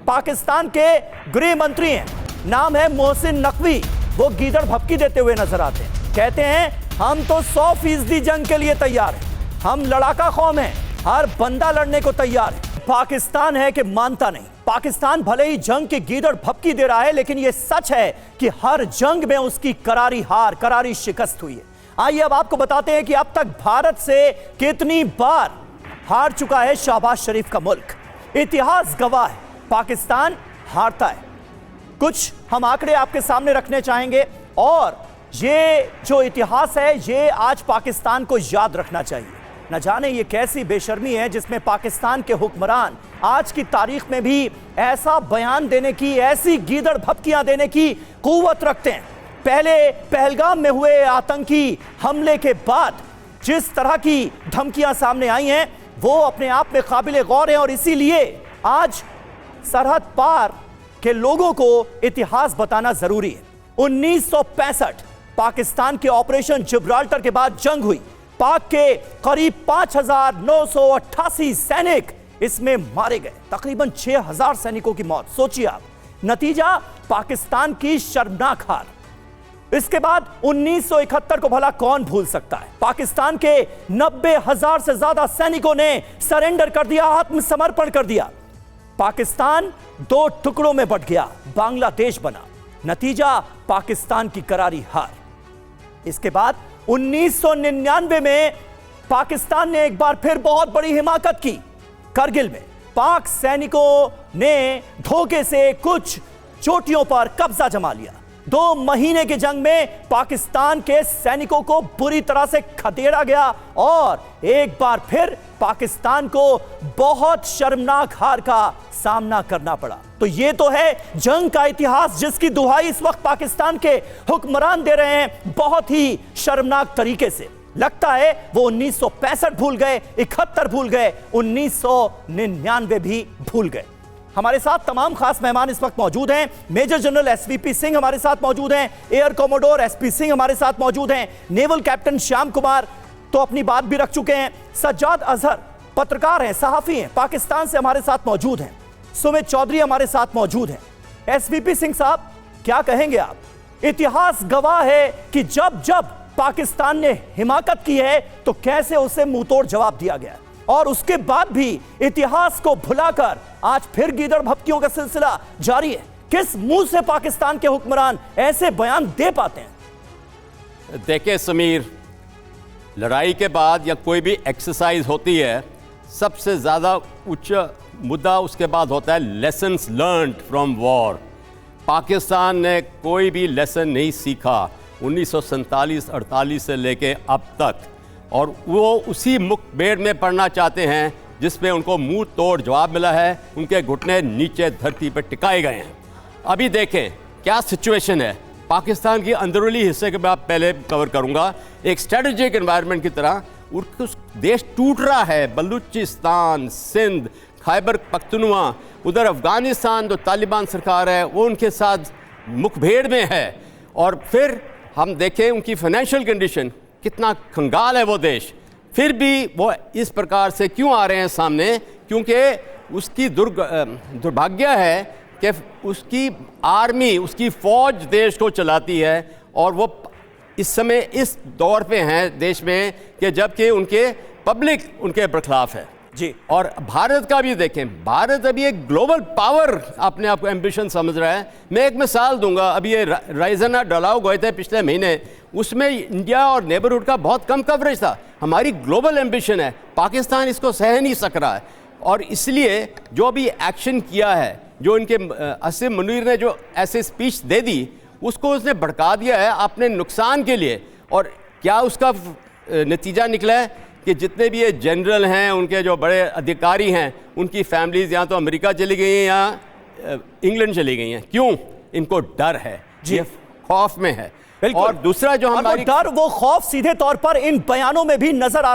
पाकिस्तान के गृह मंत्री हैं, नाम है मोहसिन नकवी। वो गीदड़ भपकी देते हुए नजर आते हैं। कहते हैं हम तो 100% जंग के लिए तैयार हैं, हम लड़ाका कौम हैं, हर बंदा लड़ने को तैयार है। पाकिस्तान है कि मानता नहीं। पाकिस्तान भले ही जंग के गीदड़ भपकी दे रहा है, लेकिन यह सच है कि हर जंग में उसकी करारी हार, करारी शिकस्त हुई है। आइए अब आपको बताते हैं कि अब तक भारत से कितनी बार हार चुका है शहबाज शरीफ का मुल्क। इतिहास गवाह है, पाकिस्तान हारता है। कुछ हम आंकड़े आपके सामने रखने चाहेंगे और ये जो इतिहास है ये आज पाकिस्तान को याद रखना चाहिए। न जाने ये कैसी बेशर्मी है जिसमें पाकिस्तान के हुक्मरान आज की तारीख में भी ऐसा बयान देने की, ऐसी गीदड़ भपकियां देने की कुव्वत रखते हैं। पहले पहलगाम में हुए आतंकी हमले के बाद जिस तरह की धमकियां सामने आई हैं वो अपने आप में काबिल गौर है और इसीलिए आज सरहद पार के लोगों को इतिहास बताना जरूरी है। 1965 पाकिस्तान के ऑपरेशन जिब्राल्टर के बाद जंग हुई। पाक के करीब 5,988 सैनिक इसमें मारे गए, तकरीबन 6,000 सैनिकों की मौत। सोचिए आप, नतीजा पाकिस्तान की शर्मनाक हार। इसके बाद 1971 को भला कौन भूल सकता है। पाकिस्तान के 90,000 से ज्यादा सैनिकों ने सरेंडर कर दिया, आत्मसमर्पण कर दिया। पाकिस्तान 2 टुकड़ों में बंट गया, बांग्लादेश बना। नतीजा पाकिस्तान की करारी हार। इसके बाद 1999 में पाकिस्तान ने एक बार फिर बहुत बड़ी हिमाकत की। करगिल में पाक सैनिकों ने धोखे से कुछ चोटियों पर कब्जा जमा लिया। 2 महीने की जंग में पाकिस्तान के सैनिकों को बुरी तरह से खदेड़ा गया और एक बार फिर पाकिस्तान को बहुत शर्मनाक हार का सामना करना पड़ा। तो ये तो है जंग का इतिहास जिसकी दुहाई इस वक्त पाकिस्तान के हुक्मरान दे रहे हैं बहुत ही शर्मनाक तरीके से। लगता है वो 1965 भूल गए, 71 भूल गए, 1999 भी भूल गए। हमारे साथ तमाम खास मेहमान इस वक्त मौजूद हैं। मेजर जनरल एसवीपी सिंह हमारे साथ मौजूद हैं, एयर कॉमोडोर एसपी सिंह हमारे साथ मौजूद हैं, नेवल कैप्टन श्याम कुमार तो अपनी बात भी रख चुके हैं, सज्जाद अजहर पत्रकार हैं, सहाफी हैं, पाकिस्तान से हमारे साथ मौजूद हैं, सुमित चौधरी हमारे साथ मौजूद हैं। एसवीपी सिंह साहब, क्या कहेंगे आप? इतिहास गवाह है कि जब जब पाकिस्तान ने हिमाकत की है तो कैसे उसे मुंहतोड़ जवाब दिया गया और उसके बाद भी इतिहास को भुलाकर आज फिर गीदड़ भपकियों का सिलसिला जारी है। किस मुंह से पाकिस्तान के हुक्मरान ऐसे बयान दे पाते हैं? देखिए समीर, लड़ाई के बाद या कोई भी एक्सरसाइज होती है, सबसे ज़्यादा उच्च मुद्दा उसके बाद होता है lessons learned from war. Pakistan ने कोई भी लेसन नहीं सीखा 1947-48 से लेके अब तक, और वो उसी मुखबिर में पढ़ना चाहते हैं जिसमें उनको मुंह तोड़ जवाब मिला है, उनके घुटने नीचे धरती पर टिकाए गए हैं। अभी देखें क्या सिचुएशन है पाकिस्तान की अंदरूनी हिस्से के बाद पहले कवर करूंगा। एक स्ट्रेटेजिक एनवायरनमेंट की तरह उस देश टूट रहा है। बलूचिस्तान, सिंध, खैबर पख्तूनख्वा, उधर अफगानिस्तान जो तालिबान सरकार है वो उनके साथ मुखभेड़ में है। और फिर हम देखें उनकी फाइनेंशियल कंडीशन, कितना कंगाल है वो देश, फिर भी वो इस प्रकार से क्यों आ रहे हैं सामने? क्योंकि उसकी दुर्भाग्य है कि उसकी आर्मी, उसकी फौज देश को चलाती है और वो इस समय इस दौर पे हैं देश में कि जबकि उनके पब्लिक उनके बरखिलाफ है जी। और भारत का भी देखें, भारत अभी एक ग्लोबल पावर अपने आप को एम्बिशन समझ रहा है। मैं एक मिसाल दूंगा, अभी ये राइजना डलाओ गए थे पिछले महीने, उसमें इंडिया और नेबरहुड का बहुत कम कवरेज था। हमारी ग्लोबल एम्बिशन है, पाकिस्तान इसको सह नहीं सक रहा है और इसलिए जो भी एक्शन किया है, जो इनके असीम मुनीर ने जो ऐसे स्पीच दे दी, उसको उसने भड़का दिया है अपने नुकसान के लिए। और क्या उसका नतीजा निकला है कि जितने भी ये जनरल हैं, उनके जो बड़े अधिकारी हैं, उनकी फैमिलीज या तो अमेरिका चली गई हैं या इंग्लैंड चली गई हैं। क्यों? इनको डर है, ये खौफ में है। और दूसरा जो हमारी डर, वो खौफ सीधे तौर पर इन बयानों में भी नजर आ रहा है।